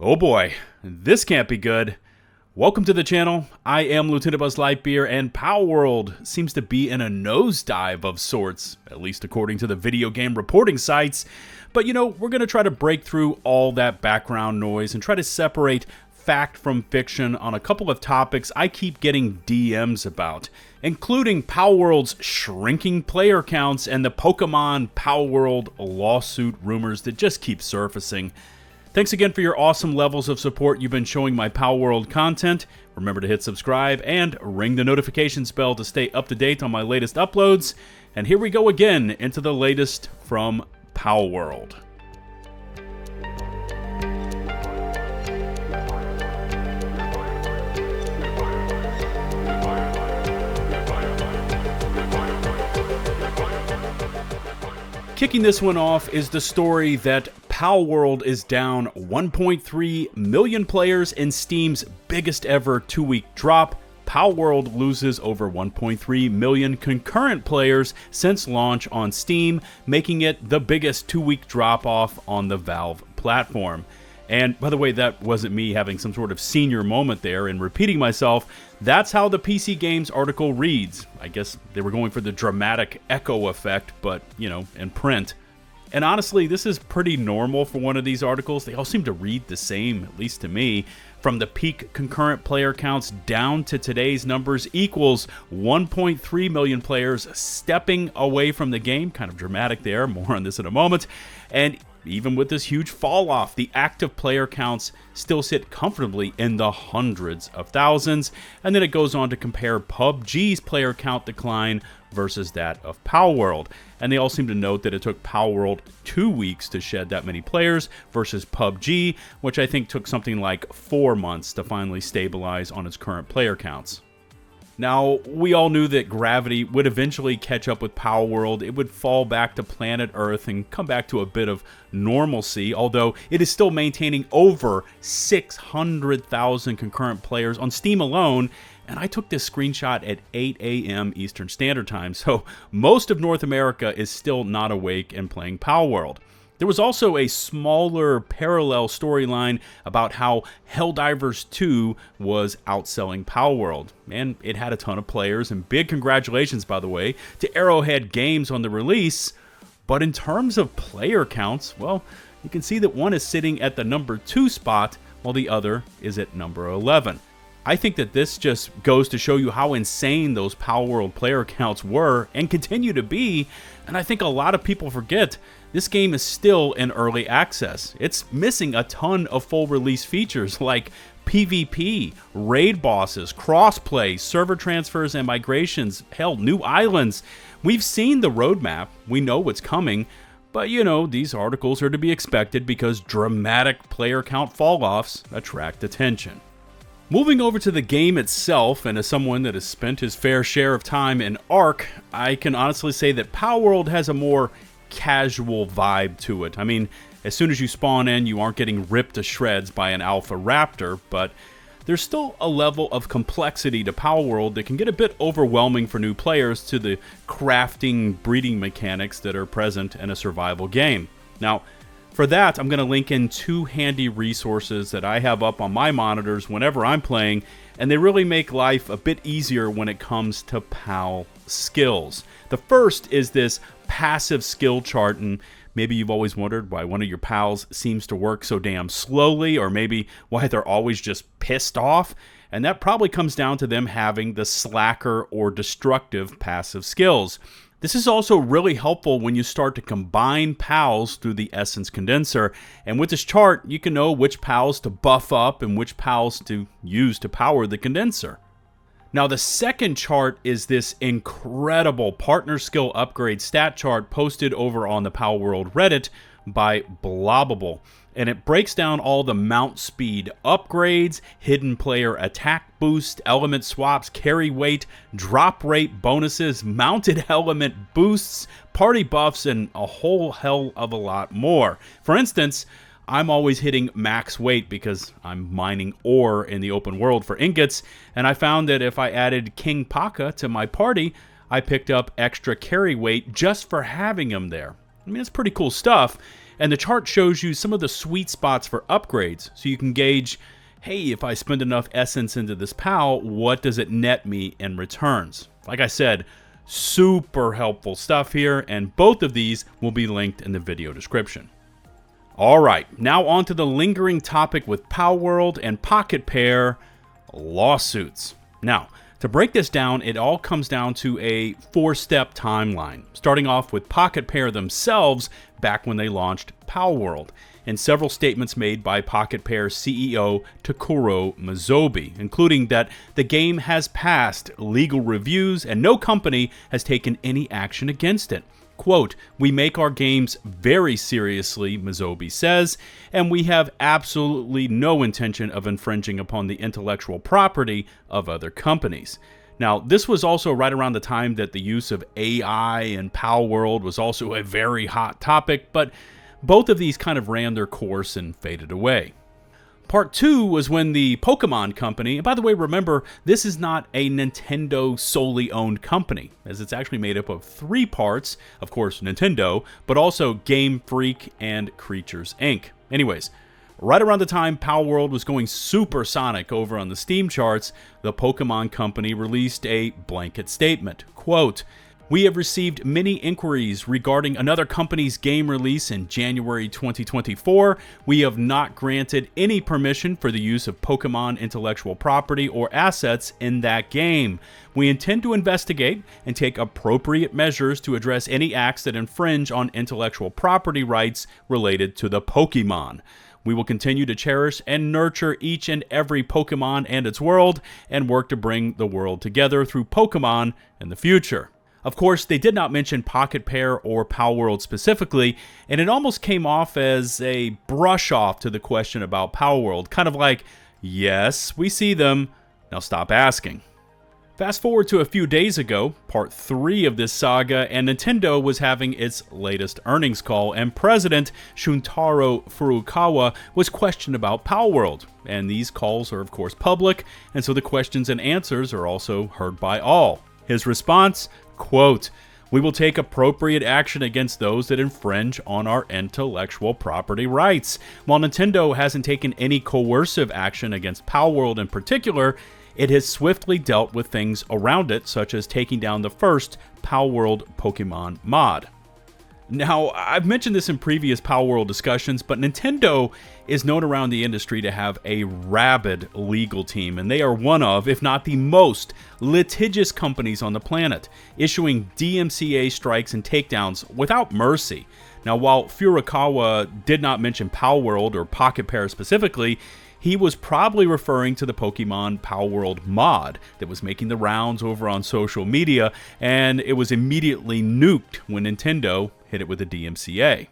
Oh boy, this can't be good. Welcome to the channel. I am LtBuzzLitebeer, and Palworld seems to be in a nosedive of sorts, at least according to the video game reporting sites. But you know, we're going to try to break through all that background noise and try to separate fact from fiction on a couple of topics I keep getting DMs about, including Palworld's shrinking player counts and the Pokemon Palworld lawsuit rumors that just keep surfacing. Thanks again for your awesome levels of support you've been showing my Palworld content. Remember to hit subscribe and ring the notifications bell to stay up to date on my latest uploads. And here we go again into the latest from Palworld. Kicking this one off is the story that Palworld is down 1.3 million players in Steam's biggest ever 2-week drop. Palworld loses over 1.3 million concurrent players since launch on Steam, making it the biggest 2-week drop-off on the Valve platform. And by the way, that wasn't me having some sort of senior moment there and repeating myself. That's how the PC Games article reads. I guess they were going for the dramatic echo effect, but, you know, in print. And honestly, this is pretty normal for one of these articles. They all seem to read the same, at least to me. From the peak concurrent player counts down to today's numbers equals 1.3 million players stepping away from the game. Kind of dramatic there. More on this in a moment. And even with this huge fall off, the active player counts still sit comfortably in the hundreds of thousands. And then it goes on to compare PUBG's player count decline versus that of Palworld. And they all seem to note that it took Palworld 2 weeks to shed that many players versus PUBG, which I think took something like 4 months to finally stabilize on its current player counts. Now, we all knew that gravity would eventually catch up with Palworld. It would fall back to planet Earth and come back to a bit of normalcy, although it is still maintaining over 600,000 concurrent players on Steam alone. And I took this screenshot at 8 a.m. Eastern Standard Time, so most of North America is still not awake and playing Palworld. There was also a smaller parallel storyline about how Helldivers 2 was outselling Palworld, and it had a ton of players, and big congratulations, by the way, to Arrowhead Games on the release. But in terms of player counts, well, you can see that one is sitting at the number 2 spot, while the other is at number 11. I think that this just goes to show you how insane those Palworld player counts were and continue to be, and I think a lot of people forget this game is still in early access. It's missing a ton of full release features like PvP, raid bosses, crossplay, server transfers and migrations, hell, new islands. We've seen the roadmap, we know what's coming, but you know, these articles are to be expected because dramatic player count fall-offs attract attention. Moving over to the game itself, and as someone that has spent his fair share of time in Ark, I can honestly say that Palworld has a more casual vibe to it. I mean, as soon as you spawn in, you aren't getting ripped to shreds by an alpha raptor, but there's still a level of complexity to Palworld that can get a bit overwhelming for new players to the crafting, breeding mechanics that are present in a survival game. Now, for that, I'm going to link in 2 handy resources that I have up on my monitors whenever I'm playing, and they really make life a bit easier when it comes to PAL skills. The first is this passive skill chart, and maybe you've always wondered why one of your pals seems to work so damn slowly, or maybe why they're always just pissed off, and that probably comes down to them having the slacker or destructive passive skills. This is also really helpful when you start to combine pals through the Essence Condenser, and with this chart you can know which pals to buff up and which pals to use to power the condenser. Now the second chart is this incredible partner skill upgrade stat chart posted over on the Palworld Reddit by Blobbable. And it breaks down all the mount speed upgrades, hidden player attack boost, element swaps, carry weight, drop rate bonuses, mounted element boosts, party buffs, and a whole hell of a lot more. For instance, I'm always hitting max weight because I'm mining ore in the open world for ingots, and I found that if I added King Paka to my party, I picked up extra carry weight just for having him there. I mean, it's pretty cool stuff. And the chart shows you some of the sweet spots for upgrades, so you can gauge, hey, if I spend enough essence into this POW, what does it net me in returns? Like I said, super helpful stuff here, and both of these will be linked in the video description. Alright, now on to the lingering topic with Palworld and Pocket Pair, lawsuits. Now, to break this down, it all comes down to a 4-step timeline, starting off with Pocket Pair themselves back when they launched Palworld, and several statements made by Pocket Pair CEO Takuro Mizobi, including that the game has passed legal reviews and no company has taken any action against it. Quote, "We make our games very seriously," Mizobi says, "and we have absolutely no intention of infringing upon the intellectual property of other companies." Now, this was also right around the time that the use of AI in Palworld was also a very hot topic, but both of these kind of ran their course and faded away. Part 2 was when the Pokemon company, and by the way, remember, this is not a Nintendo solely owned company, as it's actually made up of 3 parts, of course Nintendo, but also Game Freak and Creatures Inc. Anyways, right around the time Palworld was going supersonic over on the Steam charts, the Pokemon company released a blanket statement. Quote, "We have received many inquiries regarding another company's game release in January 2024. We have not granted any permission for the use of Pokemon intellectual property or assets in that game. We intend to investigate and take appropriate measures to address any acts that infringe on intellectual property rights related to the Pokemon. We will continue to cherish and nurture each and every Pokemon and its world, and work to bring the world together through Pokemon in the future." Of course, they did not mention Pocket Pair or Palworld specifically, and it almost came off as a brush off to the question about Palworld, kind of like, yes, we see them, now stop asking. Fast forward to a few days ago, part 3 of this saga, and Nintendo was having its latest earnings call, and President Shuntaro Furukawa was questioned about Palworld. And these calls are of course public, and so the questions and answers are also heard by all. His response, quote, "We will take appropriate action against those that infringe on our intellectual property rights. While Nintendo hasn't taken any coercive action against Palworld in particular, it has swiftly dealt with things around it, such as taking down the first Palworld Pokemon mod." Now, I've mentioned this in previous Palworld discussions, but Nintendo is known around the industry to have a rabid legal team, and they are one of, if not the most, litigious companies on the planet, issuing DMCA strikes and takedowns without mercy. Now, while Furukawa did not mention Palworld or Pocket Pair specifically, he was probably referring to the Pokemon Palworld mod that was making the rounds over on social media, and it was immediately nuked when Nintendo hit it with a DMCA.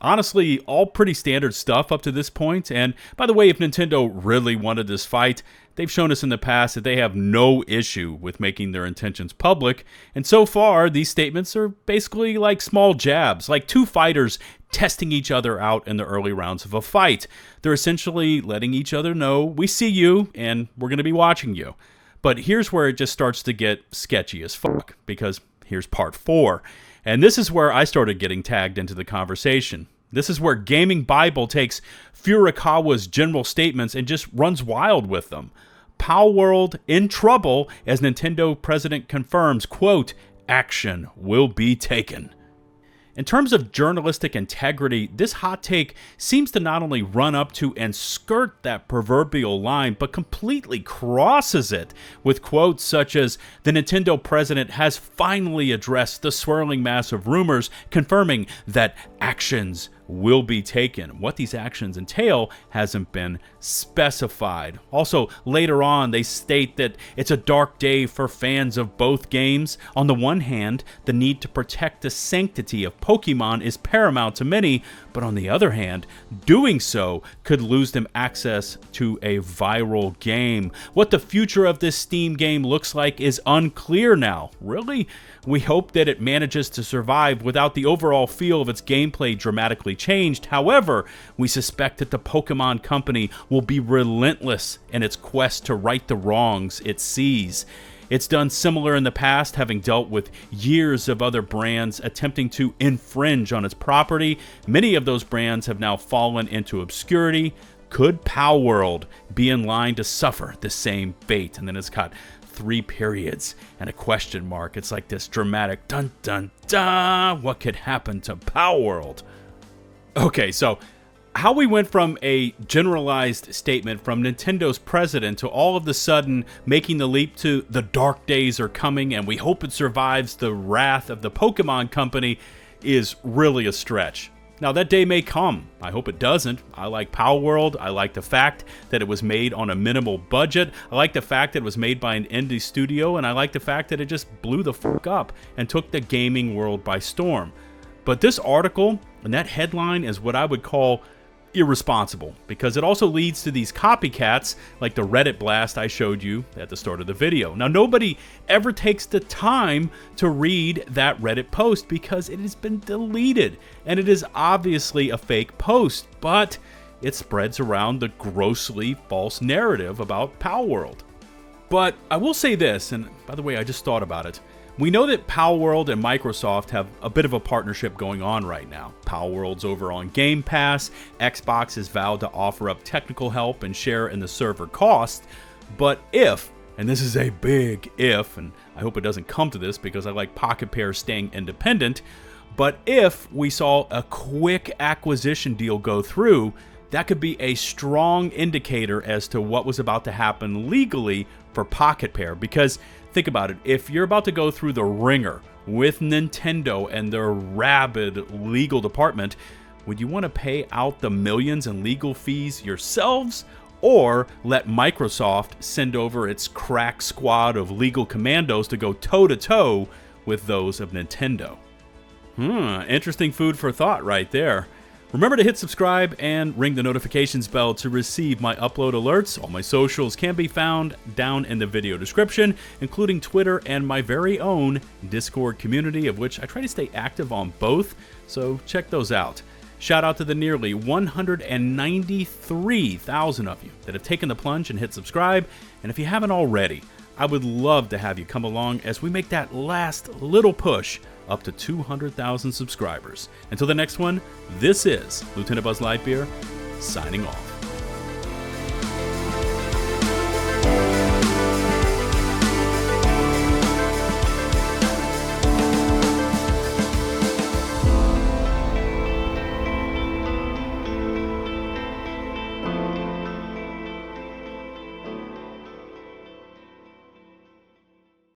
Honestly, all pretty standard stuff up to this point, and by the way, if Nintendo really wanted this fight, they've shown us in the past that they have no issue with making their intentions public, and so far, these statements are basically like small jabs, like 2 fighters testing each other out in the early rounds of a fight. They're essentially letting each other know, we see you, and we're going to be watching you. But here's where it just starts to get sketchy as fuck, because here's part 4. And this is where I started getting tagged into the conversation. This is where Gaming Bible takes Furukawa's general statements and just runs wild with them. Palworld in trouble as Nintendo president confirms, quote, "Action will be taken." In terms of journalistic integrity, this hot take seems to not only run up to and skirt that proverbial line, but completely crosses it with quotes such as, "The Nintendo president has finally addressed the swirling mass of rumors, confirming that actions will be taken." What these actions entail hasn't been specified. Also, later on, they state that it's a dark day for fans of both games. On the one hand, the need to protect the sanctity of Pokemon is paramount to many, but on the other hand, doing so could lose them access to a viral game. What the future of this Steam game looks like is unclear now. Really? We hope that it manages to survive without the overall feel of its gameplay dramatically changed. However, we suspect that the Pokemon company will be relentless in its quest to right the wrongs it sees. It's done similar in the past, having dealt with years of other brands attempting to infringe on its property. Many of those brands have now fallen into obscurity. Could Palworld be in line to suffer the same fate? And then it's got 3 periods and a question mark. It's like this dramatic dun dun dun. What could happen to Palworld? Okay, so how we went from a generalized statement from Nintendo's president to all of a sudden making the leap to the dark days are coming and we hope it survives the wrath of the Pokemon Company is really a stretch. Now, that day may come. I hope it doesn't. I like Palworld. I like the fact that it was made on a minimal budget. I like the fact that it was made by an indie studio, and I like the fact that it just blew the fuck up and took the gaming world by storm. But this article and that headline is what I would call irresponsible, because it also leads to these copycats like the Reddit blast I showed you at the start of the video. Now, nobody ever takes the time to read that Reddit post because it has been deleted, and it is obviously a fake post, but it spreads around the grossly false narrative about Palworld. But I will say this, and by the way, I just thought about it. We know that Palworld and Microsoft have a bit of a partnership going on right now. Palworld's over on Game Pass, Xbox has vowed to offer up technical help and share in the server cost, but if, and this is a big if, and I hope it doesn't come to this because I like Pocket Pair staying independent, but if we saw a quick acquisition deal go through, that could be a strong indicator as to what was about to happen legally for Pocket Pair, because think about it, if you're about to go through the ringer with Nintendo and their rabid legal department, would you want to pay out the millions in legal fees yourselves, or let Microsoft send over its crack squad of legal commandos to go toe-to-toe with those of Nintendo? Interesting food for thought right there. Remember to hit subscribe and ring the notifications bell to receive my upload alerts. All my socials can be found down in the video description, including Twitter and my very own Discord community, of which I try to stay active on both, so check those out. Shout out to the nearly 193,000 of you that have taken the plunge and hit subscribe, and if you haven't already, I would love to have you come along as we make that last little push up to 200,000 subscribers. Until the next one, this is LtBuzzLitebeer signing off.